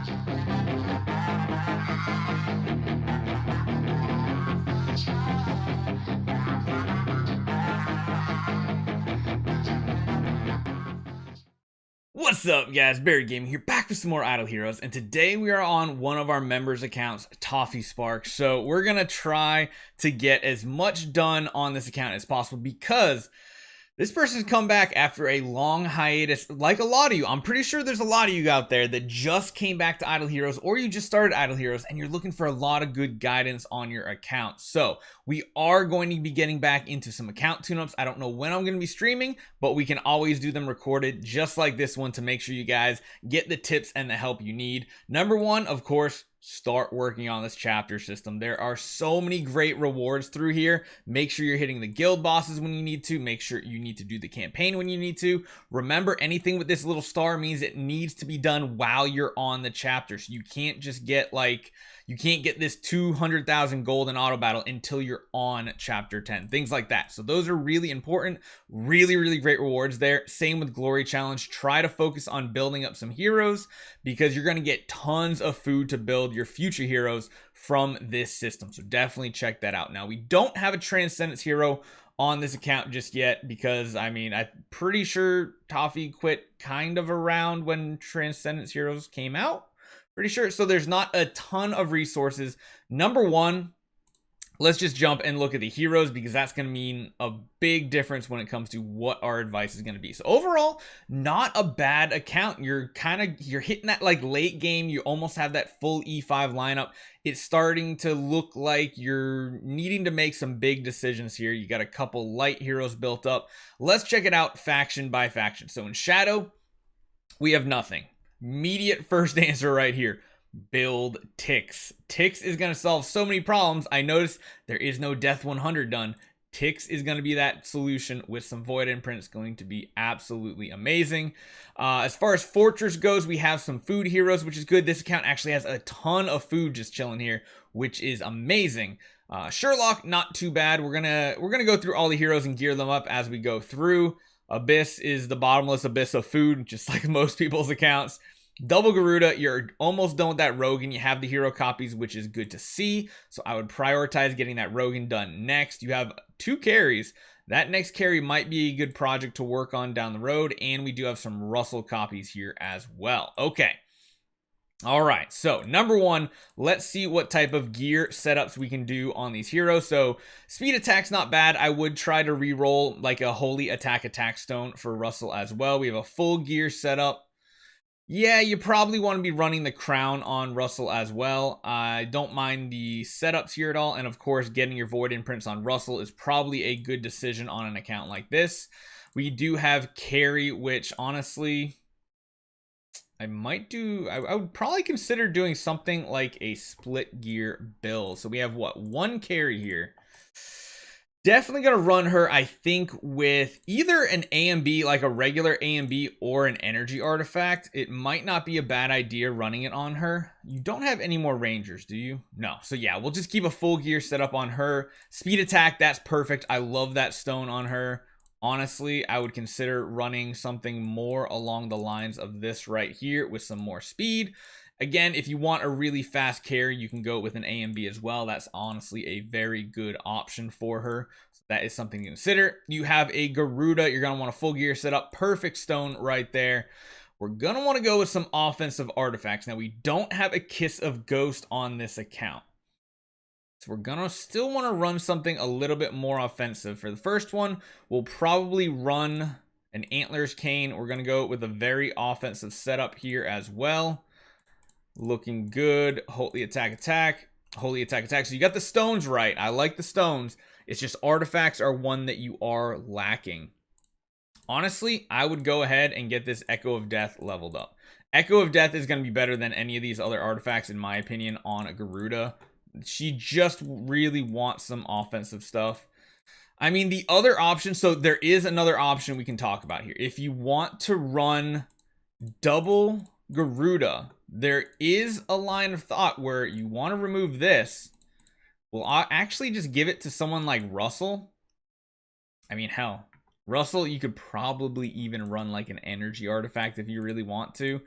What's up, guys? Barry Gaming here, back with some more Idle Heroes, and today we are on one of our members' accounts, Toffeespark. So we're gonna try to get as much done on this account as possible because this person's come back after a long hiatus, like a lot of you. I'm pretty sure there's a lot of you out there that just came back to Idle Heroes, or you just started Idle Heroes, and you're looking for a lot of good guidance on your account. So we are going to be getting back into some account tune-ups. I don't know when I'm going to be streaming, but we can always do them recorded, just like this one, to make sure you guys get the tips and the help you need. Number one, of course, start working on this chapter system. There are so many great rewards through here. Make sure you're hitting the guild bosses when you need to. Make sure you need to do the campaign when you need to. Remember, anything with this little star means it needs to be done while you're on the chapter. So you can't just get you can't get this 200,000 gold in auto battle until you're on chapter 10, things like that. So those are really important. Really great rewards there. Same with glory challenge. Try to focus on building up some heroes because you're going to get tons of food to build your future heroes from this system. So definitely check that out. Now, we don't have a transcendence hero on this account just yet because, I mean, I'm pretty sure Toffee quit kind of around when transcendence heroes came out. Pretty sure. So there's not a ton of resources. Number one, let's just jump and look at the heroes because that's going to mean a big difference when it comes to what our advice is going to be. So overall, not a bad account. You're hitting that like late game. You almost have that full E5 lineup. It's starting to look like you're needing to make some big decisions here. You got a couple light heroes built up. Let's check it out faction by faction. So in Shadow, we have nothing. Immediate first answer right here. Build Tix. Tix is going to solve so many problems. I noticed there is no Death 100 done. Tix is going to be that solution with some Void Imprint. It's going to be absolutely amazing. As far as Fortress goes, we have some food heroes, which is good. This account actually has a ton of food just chilling here, which is amazing. Sherlock, not too bad. We're gonna go through all the heroes and gear them up as we go through. Abyss is the bottomless abyss of food, just like most people's accounts. Double Garuda, you're almost done with that Rogan. You have the hero copies, which is good to see. So I would prioritize getting that Rogan done next. You have 2 carries. That next carry might be a good project to work on down the road. And we do have some Russell copies here as well. Okay. All right, so number one, let's see what type of gear setups we can do on these heroes. So speed attack's not bad. I would try to re-roll like a holy attack stone for Russell as well. We have a full gear setup. Yeah, you probably want to be running the crown on Russell as well. I don't mind the setups here at all. And of course, getting your void imprints on Russell is probably a good decision on an account like this. We do have carry, which honestly, I would probably consider doing something like a split gear build. So we have what, 1 carry here. Definitely going to run her, I think, with either an A and B, like a regular A and B, or an energy artifact. It might not be a bad idea running it on her. You don't have any more rangers, do you? No. So yeah, we'll just keep a full gear set up on her. Speed attack, that's perfect. I love that stone on her. Honestly, I would consider running something more along the lines of this right here with some more speed. Again, if you want a really fast carry, you can go with an A and B as well. That's honestly a very good option for her. So that is something to consider. You have a Garuda. You're going to want a full gear setup. Perfect stone right there. We're going to want to go with some offensive artifacts. Now, we don't have a Kiss of Ghost on this account. So we're going to still want to run something a little bit more offensive. For the first one, we'll probably run an Antlers Cane. We're going to go with a very offensive setup here as well. Looking good. Holy attack. Holy attack. So you got the stones right. I like the stones. It's just artifacts are one that you are lacking. Honestly, I would go ahead and get this Echo of Death leveled up. Echo of Death is going to be better than any of these other artifacts, in my opinion, on a Garuda. She just really wants some offensive stuff. I mean, the other option, so there is another option we can talk about here. If you want to run double Garuda, there is a line of thought where you want to remove this. Well, I'll actually just give it to someone like Russell. I mean, hell, Russell, you could probably even run like an energy artifact if you really want to.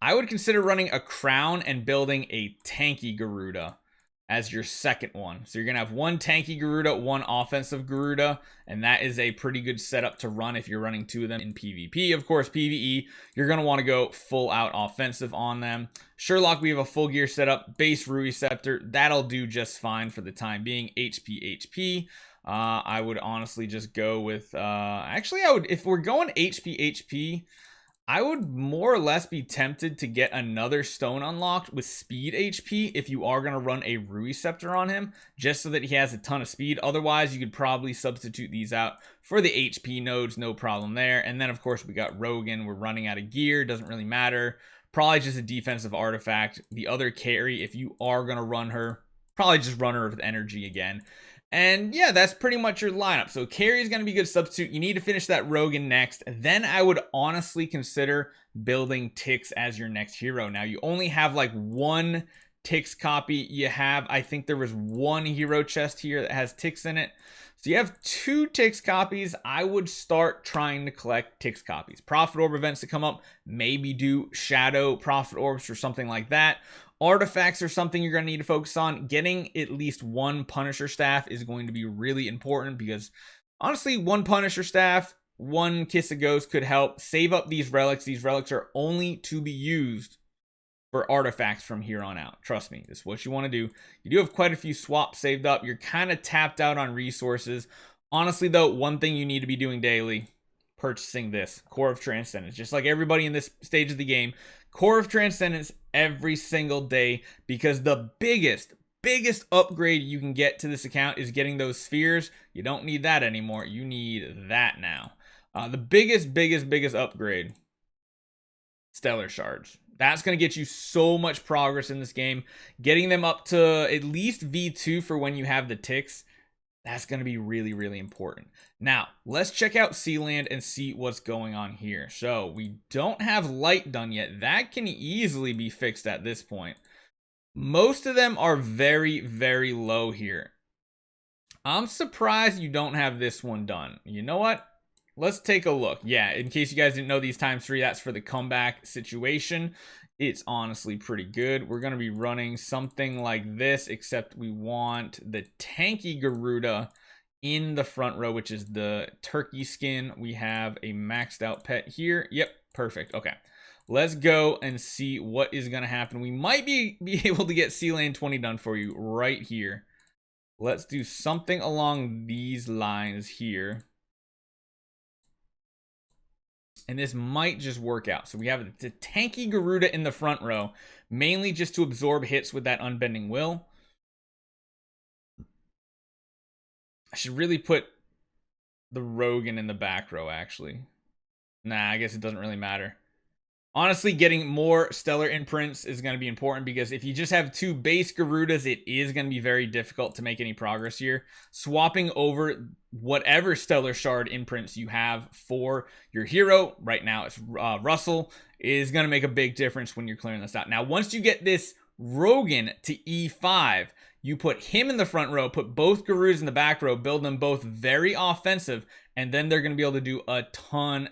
I would consider running a crown and building a tanky Garuda as your second one. So you're going to have one tanky Garuda, one offensive Garuda, and that is a pretty good setup to run if you're running two of them in PvP. Of course, PvE, you're going to want to go full out offensive on them. Sherlock, we have a full gear setup, base Rui Scepter. That'll do just fine for the time being. HP. I would honestly just go with, actually, if we're going HP, I would more or less be tempted to get another stone unlocked with speed HP if you are going to run a Rui Scepter on him, just so that he has a ton of speed. Otherwise, you could probably substitute these out for the HP nodes, no problem there. And then, of course, we got Rogan. We're running out of gear, doesn't really matter. Probably just a defensive artifact. The other carry, if you are going to run her, probably just run her with energy again. And yeah, that's pretty much your lineup. So carry is going to be a good substitute. You need to finish that Rogan next. Then I would honestly consider building Tix as your next hero. Now, you only have like one Tix copy. You have, I think there was one hero chest here that has Tix in it. So you have two Tix copies. I would start trying to collect Tix copies. Profit Orb events to come up. Maybe do Shadow Profit Orbs or something like that. Artifacts are something you're going to need to focus on. Getting at least one Punisher staff is going to be really important because honestly, one Punisher staff, one Kiss of Ghost could help save up these relics. These relics are only to be used for artifacts from here on out. Trust me, this is what you want to do. You do have quite a few swaps saved up. You're kind of tapped out on resources. Honestly, though, one thing you need to be doing daily, purchasing this Core of Transcendence. Just like everybody in this stage of the game, Core of Transcendence every single day, because the biggest upgrade you can get to this account is getting those spheres. You don't need that anymore. You need that now. The biggest upgrade, Stellar Shards. That's going to get you so much progress in this game. Getting them up to at least V2 for when you have the ticks, that's going to be really important. Now, let's check out Sealand and see what's going on here. So, we don't have light done yet. That can easily be fixed at this point. Most of them are very low here. I'm surprised you don't have this one done. You know what? Let's take a look. Yeah, in case you guys didn't know, these ×3, that's for the comeback situation. It's honestly pretty good. We're going to be running something like this, except we want the tanky Garuda in the front row, which is the turkey skin. We have a maxed out pet here. Yep, perfect. Okay, let's go and see what is going to happen. We might be able to get Sealand 20 done for you right here. Let's do something along these lines here. And this might just work out. So we have the tanky Garuda in the front row, mainly just to absorb hits with that unbending will. I should really put the Rogan in the back row, actually. Nah, I guess it doesn't really matter. Honestly, getting more stellar imprints is going to be important, because if you just have two base Garudas, it is going to be very difficult to make any progress here. Swapping over whatever stellar shard imprints you have for your hero, right now it's Russell, is going to make a big difference when you're clearing this out. Now, once you get this Rogan to E5, you put him in the front row, put both Garudas in the back row, build them both very offensive, and then they're going to be able to do a ton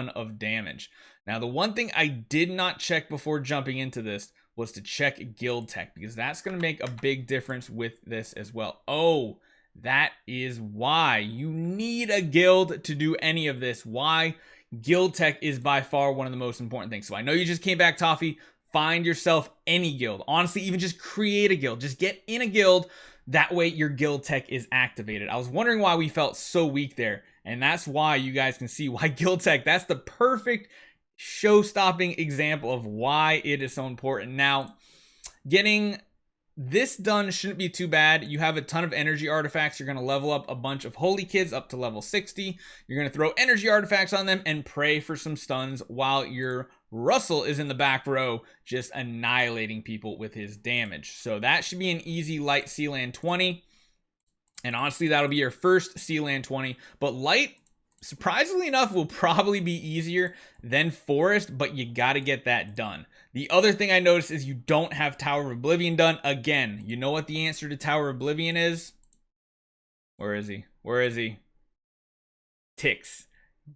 of damage. Now, the one thing I did not check before jumping into this was to check guild tech, because that's going to make a big difference with this as well. Oh, that is why you need a guild to do any of this. Why guild tech is by far one of the most important things. So I know you just came back, Toffee. Find yourself any guild. Honestly, even just create a guild. Just get in a guild. That way your guild tech is activated. I was wondering why we felt so weak there. And that's why you guys can see why guild tech, that's the perfect show-stopping example of why it is so important. Now, getting this done shouldn't be too bad. You have a ton of energy artifacts. You're going to level up a bunch of holy kids up to level 60. You're going to throw energy artifacts on them and pray for some stuns while your Russell is in the back row just annihilating people with his damage. So that should be an easy light Sealand 20. And honestly, that'll be your first Sealand 20. But light, surprisingly enough, will probably be easier than forest, but you got to get that done. The other thing I noticed is you don't have Tower of Oblivion done. Again, you know what the answer to Tower of Oblivion is? Where is he? Where is he? Tix.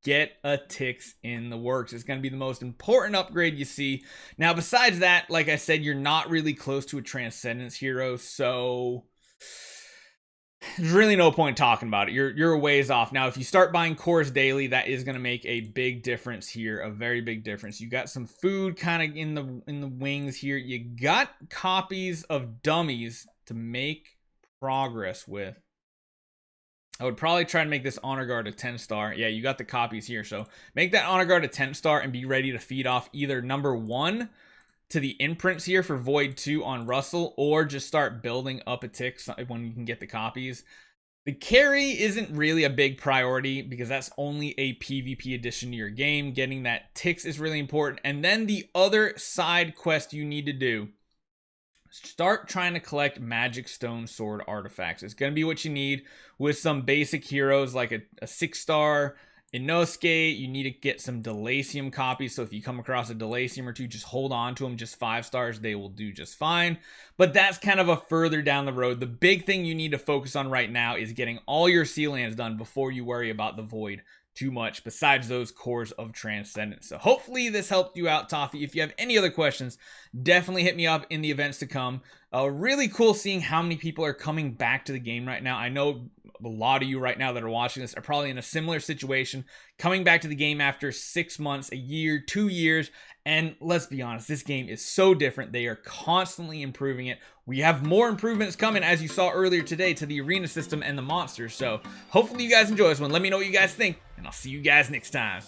get a Tix in the works. It's going to be the most important upgrade you see. Now, besides that, like I said, you're not really close to a Transcendence hero, so there's really no point talking about it. You're a ways off. Now, if you start buying cores daily, that is going to make a big difference here, a very big difference. You got some food kind of in the wings here. You got copies of dummies to make progress with. I would probably try to make this honor guard a 10-star. Yeah, you got the copies here. So make that honor guard a 10-star and be ready to feed off either number 1 to the imprints here for Void 2 on Russell, or just start building up a Tix when you can get the copies. The carry isn't really a big priority because that's only a PvP addition to your game. Getting that Tix is really important. And then the other side quest you need to do, start trying to collect Magic Stone Sword artifacts. It's going to be what you need with some basic heroes like a 6-star Inosuke. You need to get some Delacium copies. So if you come across a Delacium or two, just hold on to them. Just 5 stars. They will do just fine. But that's kind of a further down the road. The big thing you need to focus on right now is getting all your sea lands done before you worry about the Void too much, besides those cores of Transcendence. So hopefully this helped you out, Toffee. If you have any other questions, definitely hit me up in the events to come. Really cool seeing how many people are coming back to the game right now. I know a lot of you right now that are watching this are probably in a similar situation, coming back to the game after 6 months, a year, 2 years. And let's be honest, this game is so different. They are constantly improving it. We have more improvements coming, as you saw earlier today, to the arena system and the monsters. So hopefully you guys enjoy this one. Let me know what you guys think, and I'll see you guys next time.